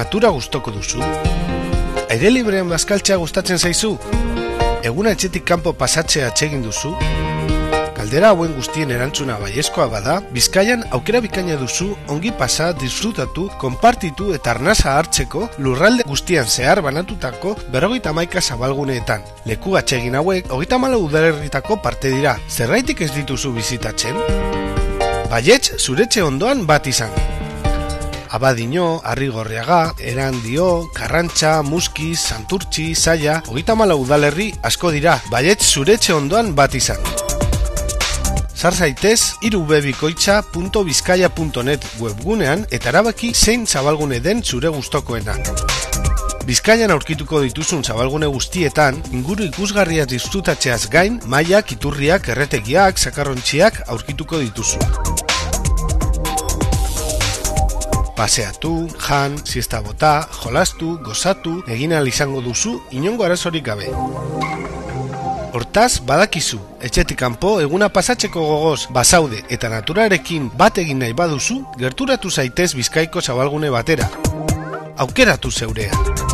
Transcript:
natura gustoko duzu? Aire librean bazkaltzea gustatzen zaizu? Eguna etxetik kanpo pasatzea atsegin duzu? Galdera hauen guztien erantzuna baiezkoa bada, Bizkaian aukera bikaina duzu ongi pasa, disfrutatu, konpartitu eta arnasa hartzeko lurralde guztian zehar banatutako 51 zabalguneetan. Leku atsegin hauek 34 udalerritako parte dira. Zerraitik ez dituzu bizitatzen? Baietz zuretxe ondoan bat izan. Abadiño, Arrigorriaga, Erandio, Karrantza, Muskiz, Santurtzi, Zaia, 34 udalerri asko dira. Baietz zuretxe ondoan bat izan. Sar zaitez irubebikoitza.bizkaia.net webgunean eta erabaki zein zabalgune den zure gustokoena. Bizkaian aurkituko dituzun zabalgune guztietan, inguru ikusgarriaz disfrutatzeaz gain, mailak, iturriak, erretegiak, zakarrontziak aurkituko dituzu. Paseatu, jan, siesta bota, jolastu, gozatu, egin ahal izango duzu inongo arazorik gabe. Hortaz, badakizu, etxetik kanpo eguna pasatzeko gogoz bazaude eta naturarekin bat egin nahi baduzu, gerturatu zaitez Bizkaiko zabalgune batera. Aukeratu zeurea.